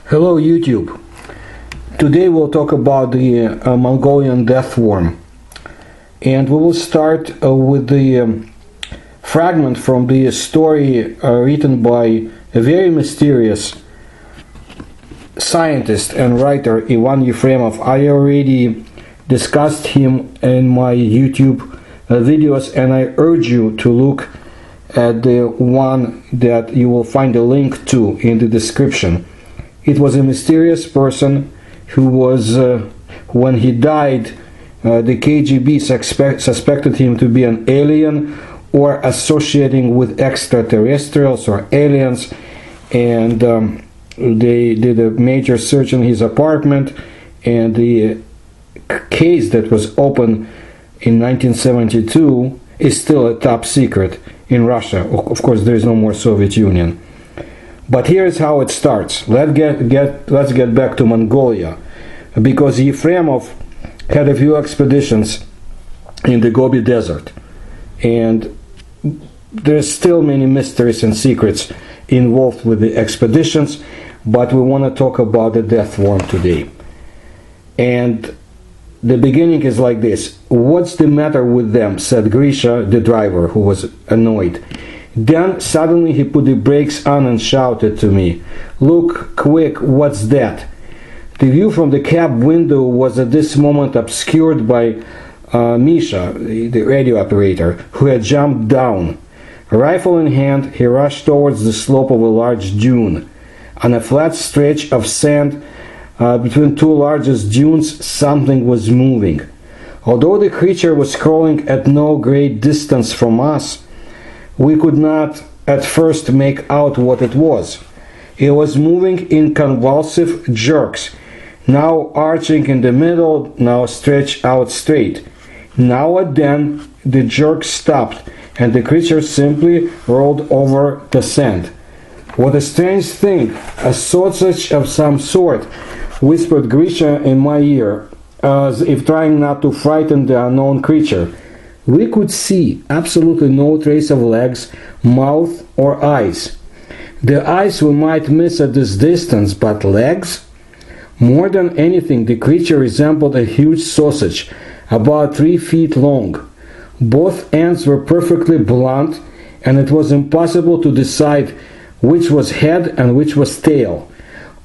Hello YouTube. Today we'll talk about the Mongolian death worm, and we will start with the fragment from the story written by a very mysterious scientist and writer, Ivan Yefremov. I already discussed him in my YouTube videos, and I urge you to look at the one that you will find a link to in the description. It was a mysterious person who was, when he died, the KGB suspected him to be an alien or associating with extraterrestrials or aliens, and they did a major search in his apartment, and the case that was opened in 1972 is still a top secret in Russia. Of course, there is no more Soviet Union. But here's how it starts. Let's get back to Mongolia, because Yefremov had a few expeditions in the Gobi Desert, and there's still many mysteries and secrets involved with the expeditions, but we want to talk about the death worm today. And the beginning is like this: "What's the matter with them?" said Grisha, the driver, who was annoyed. Then suddenly he put the brakes on and shouted to me, "Look, quick, what's that?" The view from the cab window was at this moment obscured by Misha, the radio operator, who had jumped down. Rifle in hand, he rushed towards the slope of a large dune. On a flat stretch of sand between two largest dunes, something was moving. Although the creature was crawling at no great distance from us, we could not at first make out what it was. It was moving in convulsive jerks, now arching in the middle, now stretched out straight. Now and then the jerks stopped, and the creature simply rolled over the sand. "What a strange thing, a sausage of some sort," whispered Grisha in my ear, as if trying not to frighten the unknown creature. We could see absolutely no trace of legs, mouth, or eyes. The eyes we might miss at this distance, but legs? More than anything, the creature resembled a huge sausage, about 3 feet long. Both ends were perfectly blunt, and it was impossible to decide which was head and which was tail.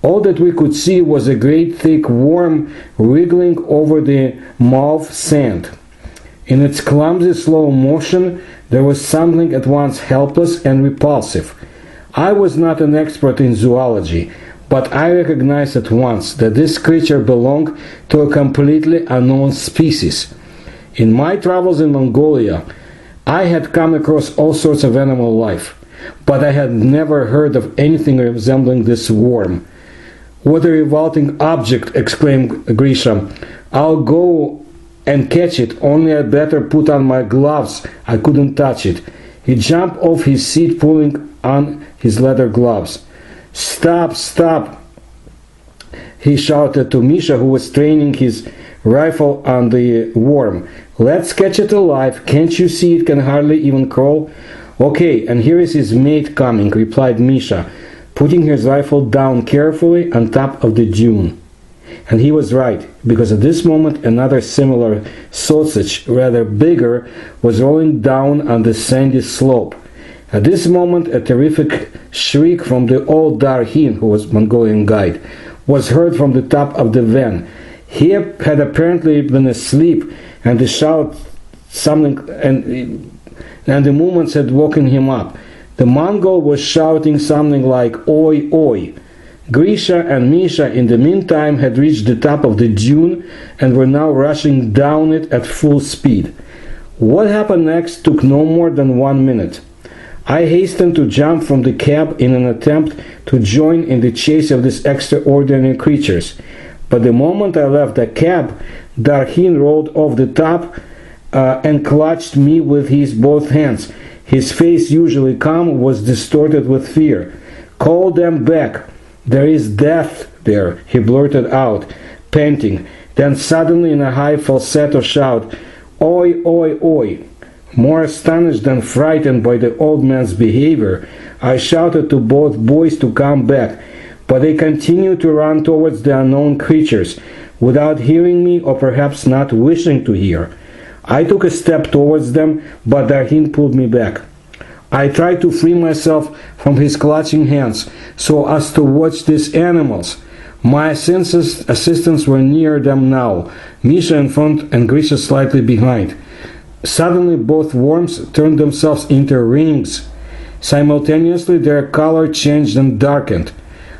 All that we could see was a great thick worm wriggling over the mauve sand. In its clumsy slow motion, there was something at once helpless and repulsive. I was not an expert in zoology, but I recognized at once that this creature belonged to a completely unknown species. In my travels in Mongolia, I had come across all sorts of animal life, but I had never heard of anything resembling this worm. "What a revolting object!" exclaimed Grisha. "I'll go and catch it, only I'd better put on my gloves. I couldn't touch it." He jumped off his seat, pulling on his leather gloves. "Stop, stop!" he shouted to Misha, who was training his rifle on the worm. "Let's catch it alive. Can't you see it can hardly even crawl?" "Okay, and here is his mate coming," replied Misha, putting his rifle down carefully on top of the dune. And he was right, because at this moment another similar sausage, rather bigger, was rolling down on the sandy slope. At this moment a terrific shriek from the old Darhin, who was Mongolian guide, was heard from the top of the van. He had apparently been asleep, and the shout something and the movements had woken him up. The Mongol was shouting something like "Oi, oi." Grisha and Misha in the meantime had reached the top of the dune and were now rushing down it at full speed. What happened next took no more than 1 minute. I hastened to jump from the cab in an attempt to join in the chase of these extraordinary creatures. But the moment I left the cab, Darhin rolled off the top and clutched me with his both hands. His face, usually calm, was distorted with fear. "Call them back. There is death there," he blurted out, panting. Then suddenly in a high falsetto shout, "Oi, oi, oi." More astonished than frightened by the old man's behavior, I shouted to both boys to come back, but they continued to run towards the unknown creatures, without hearing me or perhaps not wishing to hear. I took a step towards them, but Darhin pulled me back. I tried to free myself from his clutching hands so as to watch these animals. My assistants were near them now, Misha in front and Grisha slightly behind. Suddenly both worms turned themselves into rings. Simultaneously their color changed and darkened.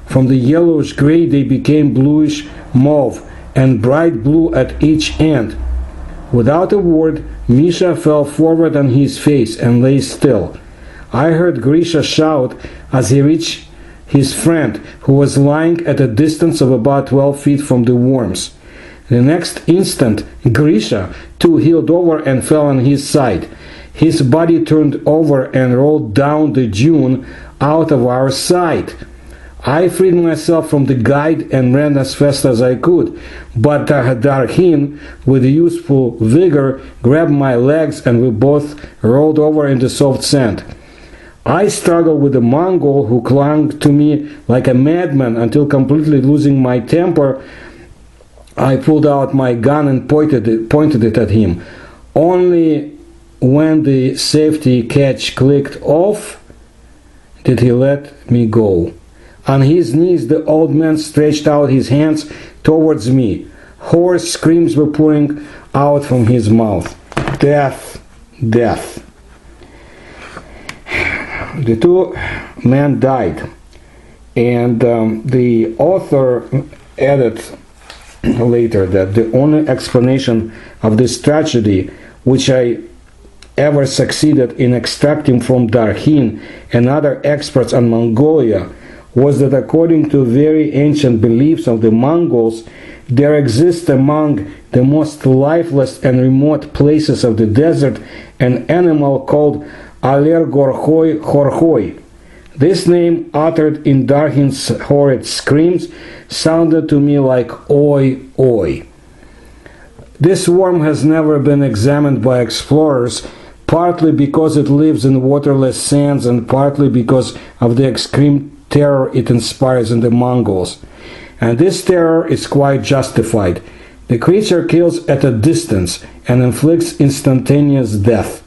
From the yellowish gray they became bluish mauve and bright blue at each end. Without a word, Misha fell forward on his face and lay still. I heard Grisha shout as he reached his friend, who was lying at a distance of about 12 feet from the worms. The next instant, Grisha too heeled over and fell on his side. His body turned over and rolled down the dune out of our sight. I freed myself from the guide and ran as fast as I could, but Darhin, with youthful vigor, grabbed my legs and we both rolled over in the soft sand. I struggled with the Mongol, who clung to me like a madman until, completely losing my temper, I pulled out my gun and pointed it at him. Only when the safety catch clicked off did he let me go. On his knees, the old man stretched out his hands towards me. Hoarse screams were pouring out from his mouth. Death, death. The two men died, and the author added later that the only explanation of this tragedy which I ever succeeded in extracting from Darhin and other experts on Mongolia was that, according to very ancient beliefs of the Mongols, there exists among the most lifeless and remote places of the desert an animal called Allergorhoi Horhoi. This name, uttered in Darhin's horrid screams, sounded to me like oi oi. This worm has never been examined by explorers, partly because it lives in waterless sands and partly because of the extreme terror it inspires in the Mongols. And this terror is quite justified. The creature kills at a distance and inflicts instantaneous death.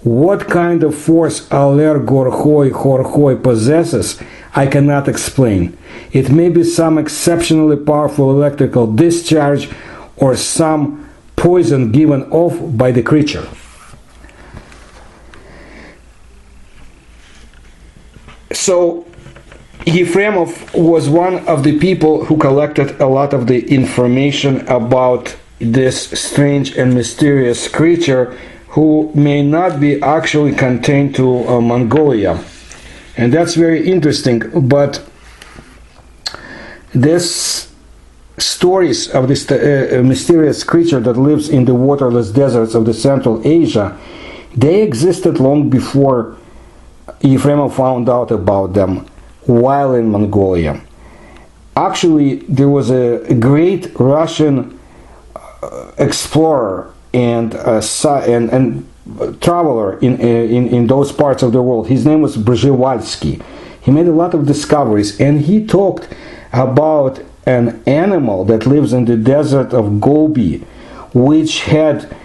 What kind of force Allergorhoi Horhoi possesses, I cannot explain. It may be some exceptionally powerful electrical discharge or some poison given off by the creature. So, Yefremov was one of the people who collected a lot of the information about this strange and mysterious creature who may not be actually contained to Mongolia. And that's very interesting, but these stories of this mysterious creature that lives in the waterless deserts of the Central Asia, they existed long before Yefremov found out about them while in Mongolia. Actually, there was a great Russian explorer and traveler in those parts of the world. His name was Przewalski. He made a lot of discoveries, and he talked about an animal that lives in the desert of Gobi, which had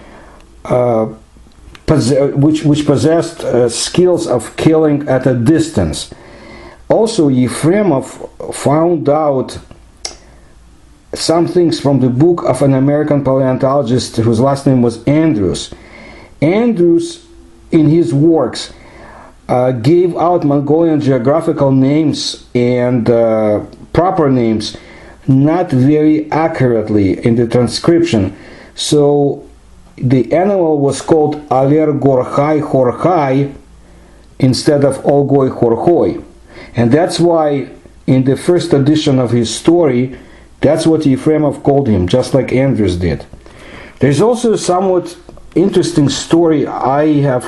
which possessed skills of killing at a distance. Also, Yefremov found out some things from the book of an American paleontologist whose last name was Andrews. Andrews, in his works, gave out Mongolian geographical names and proper names not very accurately in the transcription. So the animal was called Allergorhai Horhai instead of Olgoi Horhoi. And that's why in the first edition of his story, that's what Yefremov called him, just like Andrews did. There's also a somewhat interesting story I have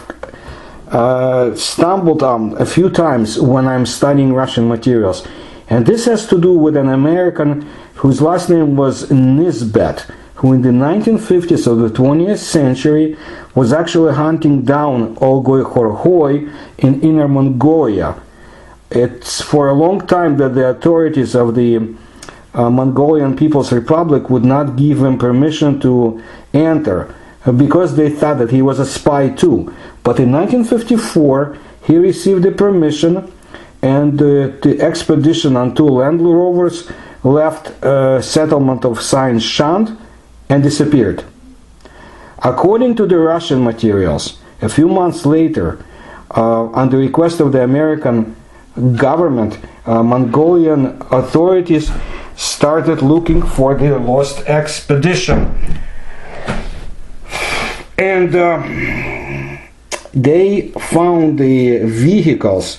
stumbled on a few times when I'm studying Russian materials. And this has to do with an American whose last name was Nisbet, who in the 1950s of the 20th century was actually hunting down Olgoi Horhoi in Inner Mongolia. it's for a long time that the authorities of the Mongolian People's Republic would not give him permission to enter because they thought that he was a spy too. But in 1954 he received the permission, and the expedition on 2 Land Rovers left settlement of Saint Shand and disappeared. According to the Russian materials, a few months later, on the request of the American government, Mongolian authorities started looking for the lost expedition. And they found the vehicles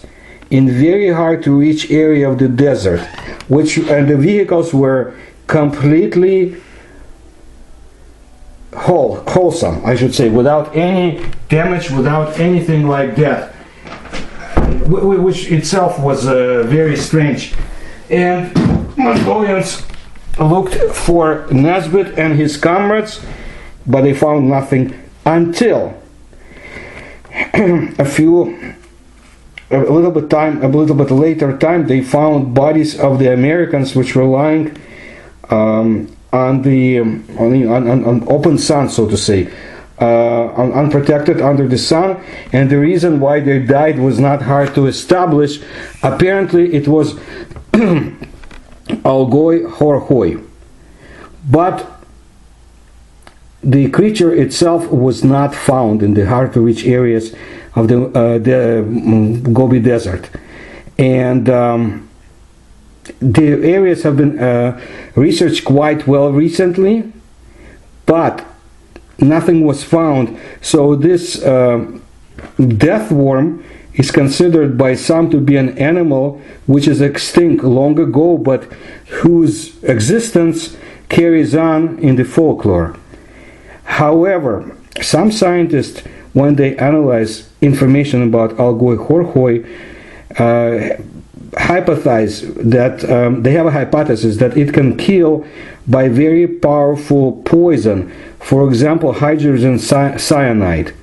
in very hard to reach area of the desert, and the vehicles were completely wholesome, I should say, without any damage, without anything like that, which itself was very strange. And Mongolians looked for Nesbitt and his comrades, but they found nothing until a little bit later they found bodies of the Americans which were lying on open sun, so to say, unprotected under the sun. And the reason why they died was not hard to establish. Apparently it was Algoi Horhoi, but the creature itself was not found in the hard to reach areas of the Gobi Desert. And the areas have been researched quite well recently, but nothing was found. So this death worm is considered by some to be an animal which is extinct long ago, but whose existence carries on in the folklore. However, some scientists, when they analyze information about Algoi Horhoi, hypothesize that they have a hypothesis that it can kill by very powerful poison, for example hydrogen cyanide.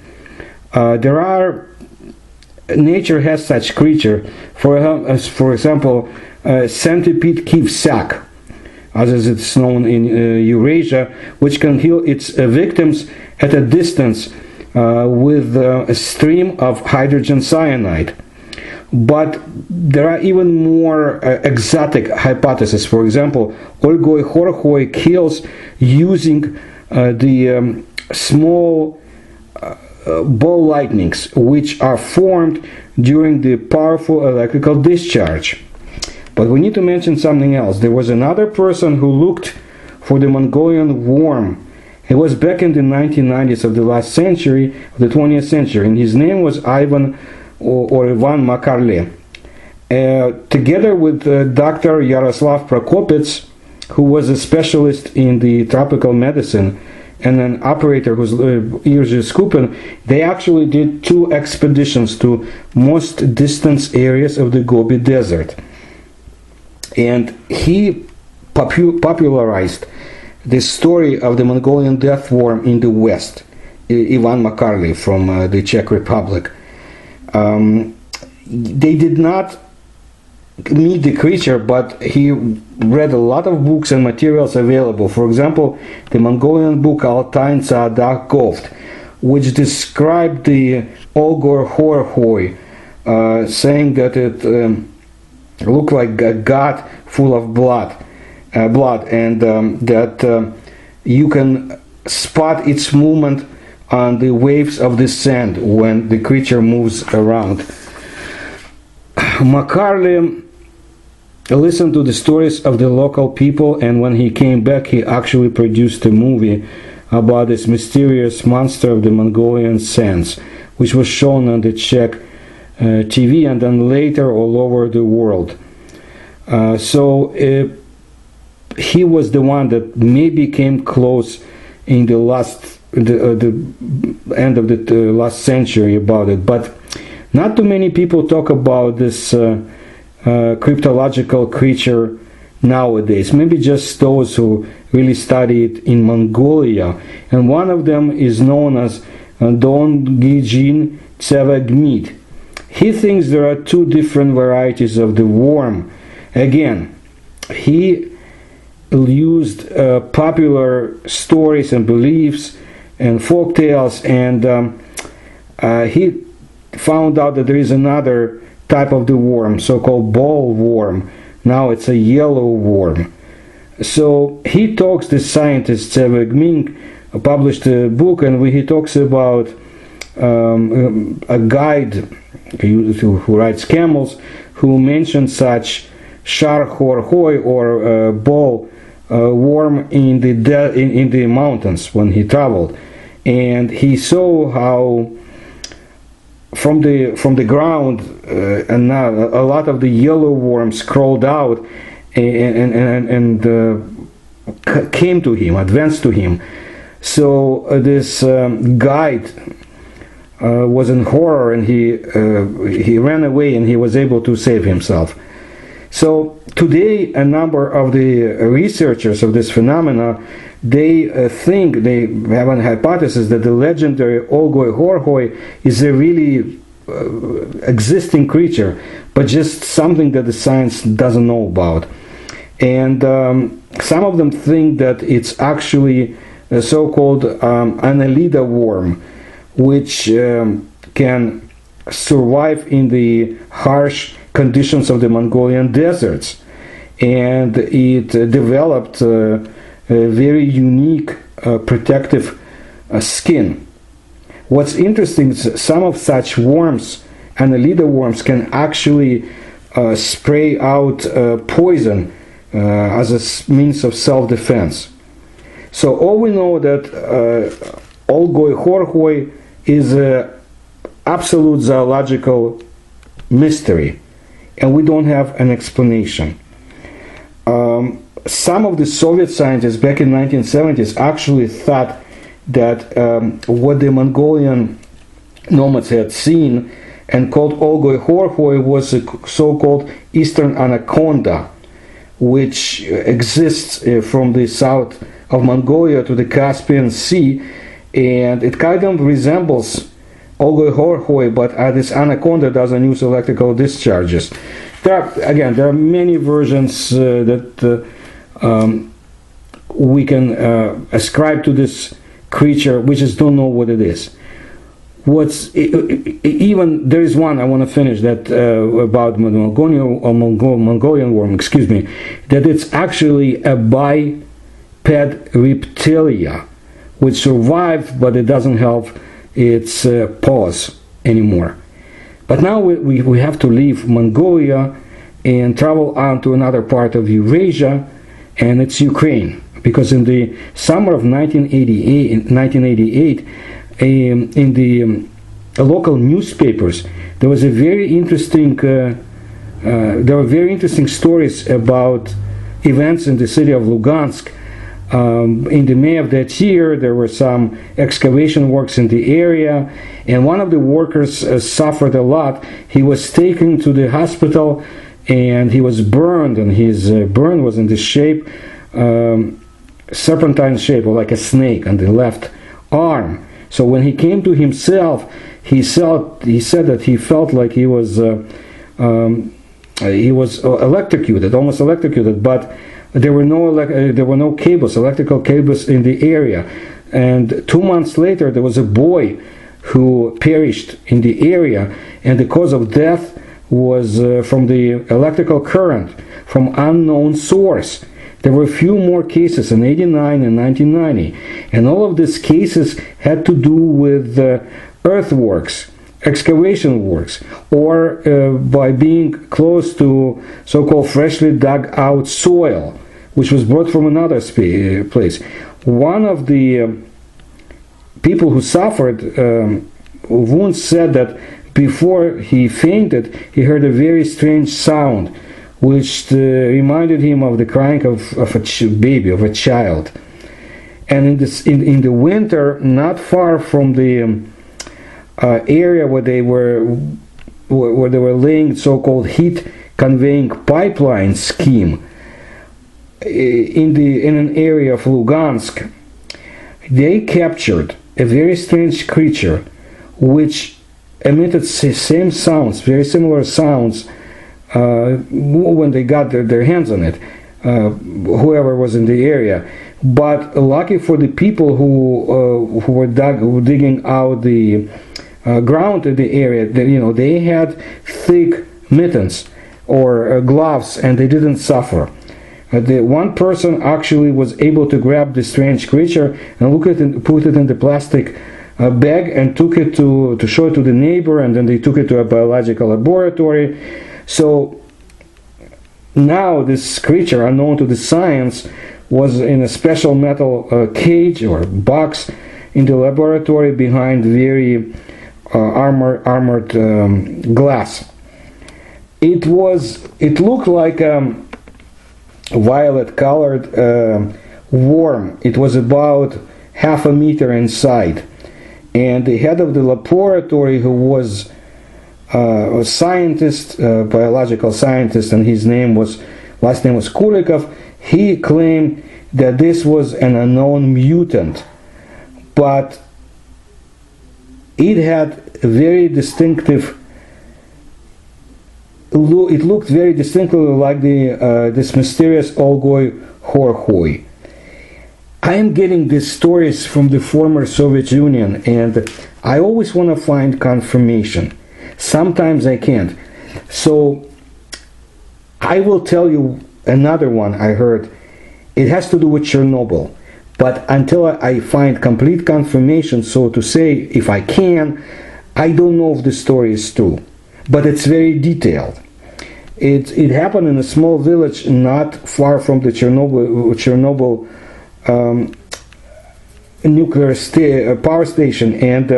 Nature has such creature, for example centipede kivsak, as it's known in Eurasia, which can kill its victims at a distance with a stream of hydrogen cyanide. But there are even more exotic hypotheses. For example, Algoi Horhoi kills using the small ball lightnings which are formed during the powerful electrical discharge. But we need to mention something else. There was another person who looked for the Mongolian worm. It was back in the 1990s of the last century, of the 20th century, and his name was Ivan Makarle. Together with Dr. Yaroslav Prokopets, who was a specialist in the tropical medicine, and an operator whose ears is Skupin, they actually did 2 expeditions to most distant areas of the Gobi Desert. And he popularized the story of the Mongolian death worm in the West, Ivan Makarle from the Czech Republic. They did not meet the creature, but he read a lot of books and materials available. For example, the Mongolian book Altain Saadak Goft, which described the Algoi Horhoi, saying that it looked like a god full of blood, and that you can spot its movement on the waves of the sand when the creature moves around. Makarle listened to the stories of the local people, and when he came back he actually produced a movie about this mysterious monster of the Mongolian sands, which was shown on the Czech TV and then later all over the world. He was the one that maybe came close in the end of the last century about it, but not too many people talk about this cryptological creature nowadays. Maybe just those who really study it in Mongolia, and one of them is known as Don Gijin Tsevagmid. he thinks there are two different varieties of the worm. Again, he used popular stories and beliefs and folk tales, and he found out that there is another type of the worm, so-called ball worm. Now it's a yellow worm. So he talks, the scientist Ming published a book, and he talks about a guide who rides camels, who mentioned such Sharhorhoi, or ball worm in the mountains when he traveled, and he saw how from the ground and now a lot of the yellow worms crawled out and came to him, advanced to him. So this guide was in horror, and he ran away, and he was able to save himself. So today, a number of the researchers of this phenomena, they think, they have a hypothesis that the legendary Olgoi Horhoi is a really existing creature, but just something that the science doesn't know about. And some of them think that it's actually a so-called Annelida worm, which can survive in the harsh conditions of the Mongolian deserts, and it developed a very unique protective skin. What's interesting is some of such worms, Annelida worms, can actually spray out poison as a means of self-defense. So all we know that Olgoi Horhoi is an absolute zoological mystery, and we don't have an explanation. Some of the Soviet scientists back in the 1970s actually thought that what the Mongolian nomads had seen and called Olgoi Horhoi was a so-called Eastern Anaconda, which exists from the south of Mongolia to the Caspian Sea, and it kind of resembles Olgoi Horhoi, but this anaconda doesn't use electrical discharges. There are many versions that we can ascribe to this creature. We just don't know what it is. Even there is one I want to finish that about Mongolian worm. Excuse me, that it's actually a biped reptilia, which survived, but it doesn't have its paws anymore. But now we have to leave Mongolia and travel on to another part of Eurasia, and it's Ukraine, because in the summer of 1988, in the local newspapers, there was a very interesting there were very interesting stories about events in the city of Lugansk. In the May of that year, there were some excavation works in the area, and one of the workers suffered a lot. He was taken to the hospital, and he was burned, and his burn was in the shape, serpentine shape, or like a snake on the left arm. So when he came to himself, he said that he felt like he was electrocuted, almost electrocuted, but there were no cables, electrical cables in the area. And 2 months later, there was a boy who perished in the area, and the cause of death was from the electrical current from unknown source. There were a few more cases in 89 and 1990, and all of these cases had to do with earthworks, excavation works, or by being close to so-called freshly dug out soil, which was brought from another place. One of the people who suffered wounds said that before he fainted, he heard a very strange sound, which reminded him of the crying of a baby, of a child. And in the winter, not far from the area where they were laying so-called heat conveying pipeline scheme, in an area of Lugansk, they captured a very strange creature, which emitted same sounds, very similar sounds, when they got their hands on it, whoever was in the area. But lucky for the people who were digging out the ground in the area, they had thick mittens or gloves, and they didn't suffer. The one person actually was able to grab the strange creature and look at it, put it in the plastic bag, and took it to show it to the neighbor, and then they took it to a biological laboratory. So now this creature, unknown to the science, was in a special metal cage or box in the laboratory behind very armored glass. It looked like violet colored worm. It was about half a meter inside, and the head of the laboratory, who was a scientist, biological scientist, and his last name was Kulikov, he claimed that this was an unknown mutant, but it had very distinctive. It looked very distinctly like this mysterious Olgoi Horhoi. I am getting these stories from the former Soviet Union, and I always want to find confirmation. Sometimes I can't. So I will tell you another one I heard. It has to do with Chernobyl. But until I find complete confirmation, so to say, if I can, I don't know if the story is true. But it's very detailed. It happened in a small village not far from the Chernobyl nuclear power station, and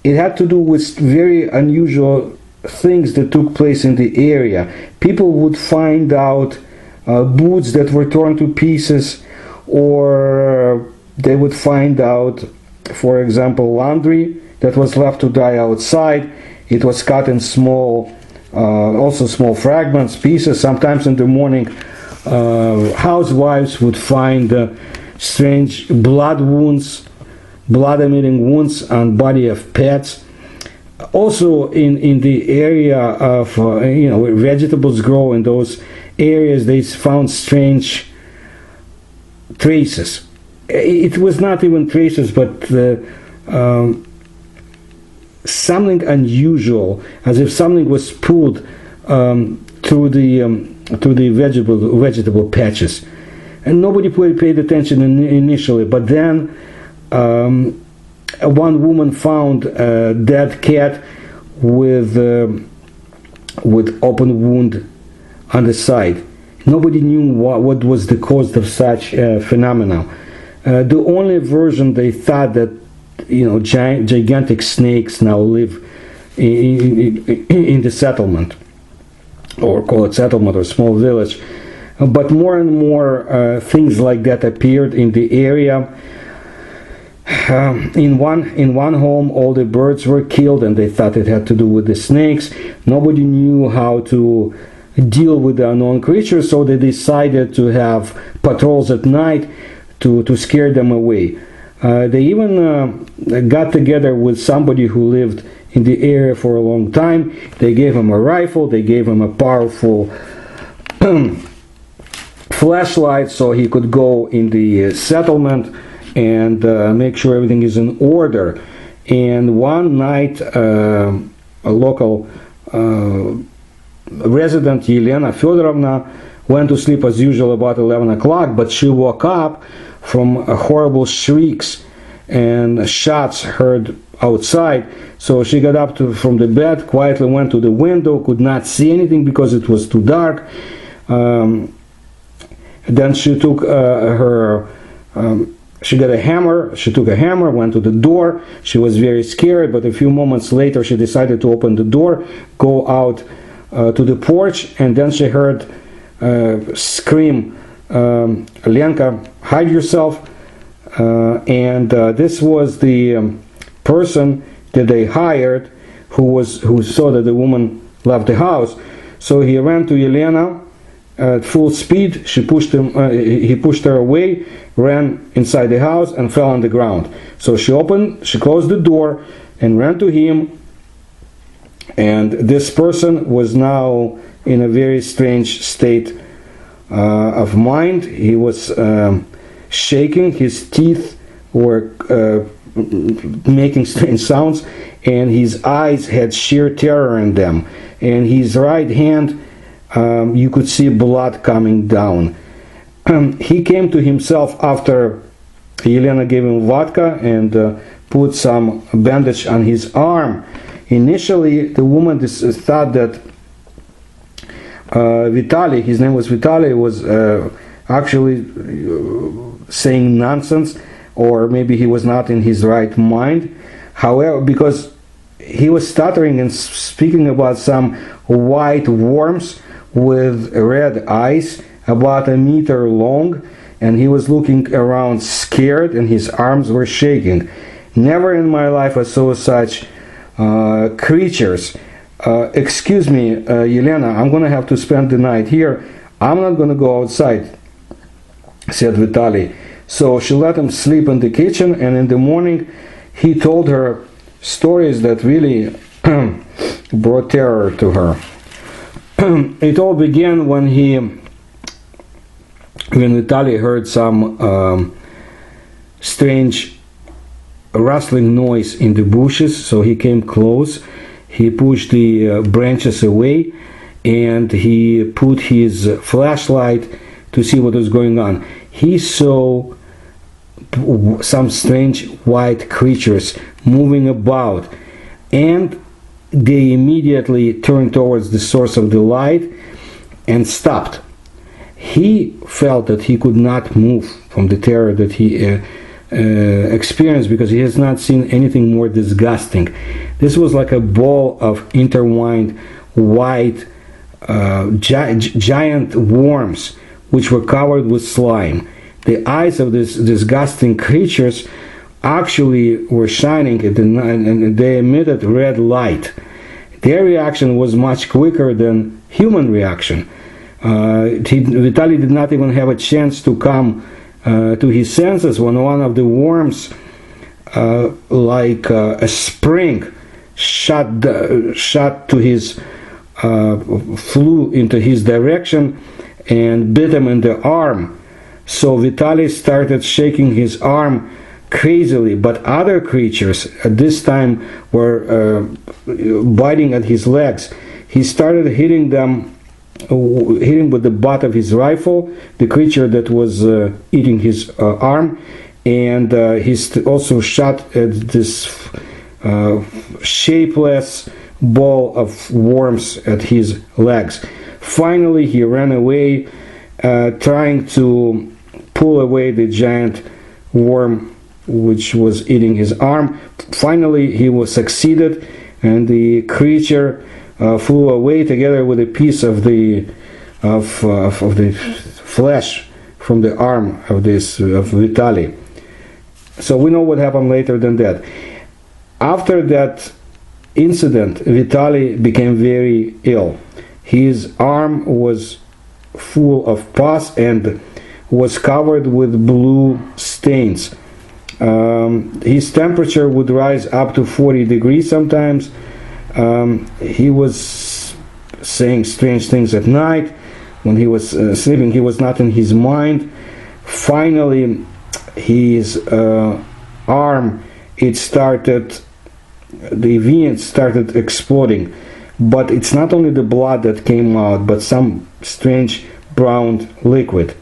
it had to do with very unusual things that took place in the area. People would find out boots that were torn to pieces, or they would find out, for example, laundry that was left to dry outside. It was cut in small fragments, pieces. Sometimes in the morning, housewives would find strange blood-emitting wounds on body of pets. Also, in the area of where vegetables grow, in those areas, they found strange traces. It was not even traces, but something unusual, as if something was pulled through the vegetable patches, and nobody paid attention initially. But then one woman found a dead cat with open wound on the side. Nobody knew what was the cause of such phenomena. The only version, they thought that gigantic snakes now live in the settlement, or call it settlement or small village. But more and more things like that appeared in the area. In one home, all the birds were killed, and they thought it had to do with the snakes. Nobody knew how to deal with the unknown creatures, so they decided to have patrols at night to scare them away. They even got together with somebody who lived in the area for a long time. They gave him a rifle, they gave him a powerful flashlight, so he could go in the settlement and make sure everything is in order. And one night, a local resident, Yelena Fedorovna, went to sleep as usual about 11 o'clock, but she woke up from horrible shrieks and shots heard outside. So she got up from the bed, quietly went to the window, could not see anything because it was too dark. Then she took she got a hammer. She took a hammer, went to the door. She was very scared, but a few moments later she decided to open the door, go out to the porch, and then she heard scream, "Lenka, hide yourself!" And this was the person that they hired, who saw that the woman left the house. So he ran to Yelena at full speed. He pushed her away, ran inside the house, and fell on the ground. So she closed the door, and ran to him, And this person was now in a very strange state of mind. He was shaking, his teeth were making strange sounds, and his eyes had sheer terror in them. And his right hand, you could see blood coming down. He came to himself after Elena gave him vodka and put some bandage on his arm. Initially, the woman thought that Vitaly, his name was Vitaly, was actually saying nonsense, or maybe he was not in his right mind. However, because he was stuttering and speaking about some white worms with red eyes, about a meter long, and he was looking around scared, and his arms were shaking. Never in my life I saw such creatures. Excuse me, Elena, I'm going to have to spend the night here. I'm not going to go outside, said Vitaly. So she let him sleep in the kitchen, and in the morning he told her stories that really brought terror to her. It all began when Vitaly heard some strange rustling noise in the bushes, so he came close. He pushed the branches away, and he put his flashlight to see what was going on. He saw some strange white creatures moving about, and they immediately turned towards the source of the light and stopped. He felt that he could not move from the terror that he experienced, because he has not seen anything more disgusting. This was like a ball of intertwined white giant worms which were covered with slime. The eyes of these disgusting creatures actually were shining at the night, and they emitted red light. Their reaction was much quicker than human reaction. Vitaly did not even have a chance to come to his senses when one of the worms, like a spring, shot to his, flew into his direction and bit him in the arm. So Vitaly started shaking his arm crazily, but other creatures at this time were biting at his legs. He started hitting with the butt of his rifle the creature that was eating his arm, and he also shot at this shapeless ball of worms at his legs. Finally, he ran away, trying to pull away the giant worm which was eating his arm. Finally, he was succeeded, and the creature flew away together with a piece of the flesh from the arm of Vitaly. So we know what happened later than that. After that incident, Vitaly became very ill. His arm was full of pus and was covered with blue stains. His temperature would rise up to 40 degrees sometimes. He was saying strange things at night. When he was sleeping, he was not in his mind. Finally, his arm, the veins started exploding. But it's not only the blood that came out, but some strange brown liquid.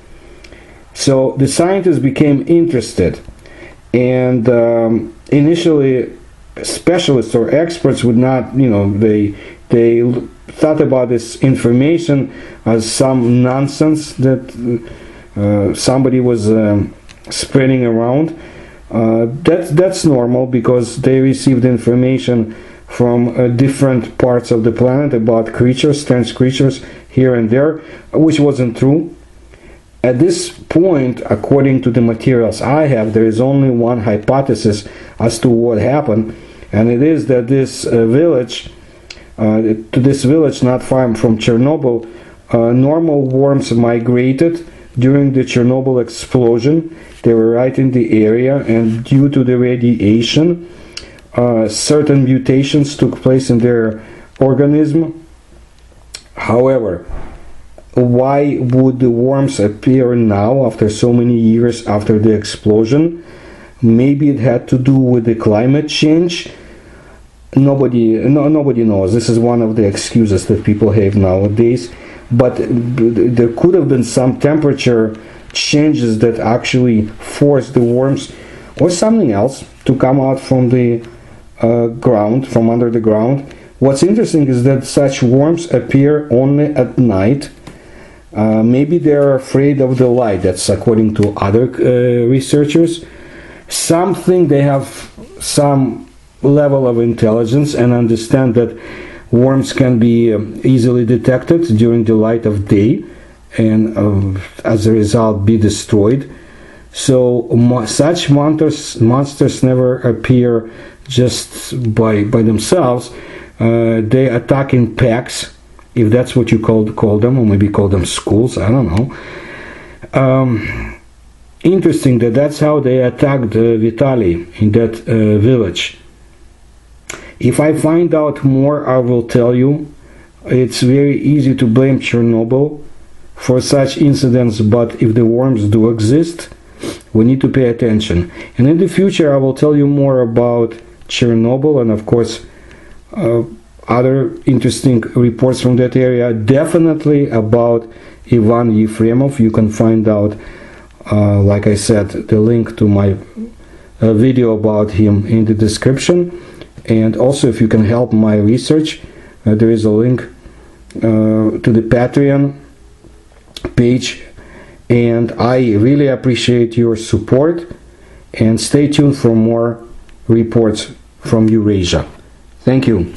So the scientists became interested, and initially specialists or experts would not, they thought about this information as some nonsense that somebody was spreading around. That's normal, because they received information from different parts of the planet about creatures, strange creatures here and there, which wasn't true. At this point, according to the materials I have, there is only one hypothesis as to what happened, and it is that this village not far from Chernobyl, normal worms migrated during the Chernobyl explosion. They were right in the area, and due to the radiation, certain mutations took place in their organism. However, why would the worms appear now after so many years after the explosion? Maybe it had to do with the climate change. Nobody knows. This is one of the excuses that people have nowadays. But there could have been some temperature changes that actually forced the worms or something else to come out from the ground, from under the ground. What's interesting is that such worms appear only at night. Maybe they're afraid of the light. That's according to other researchers. Something they have some level of intelligence and understand that worms can be easily detected during the light of day and as a result be destroyed. So such monsters never appear just by themselves. They attack in packs, if that's what you call them, or maybe call them schools, I don't know. Interesting that's how they attacked Vitali in that village. If I find out more, I will tell you. It's very easy to blame Chernobyl for such incidents, but if the worms do exist, we need to pay attention. And in the future, I will tell you more about Chernobyl and, of course, other interesting reports from that area. Definitely about Ivan Yefremov. You can find out, like I said, the link to my video about him in the description. And also, if you can help my research, there is a link to the Patreon page. And I really appreciate your support. And stay tuned for more reports from Eurasia. Thank you.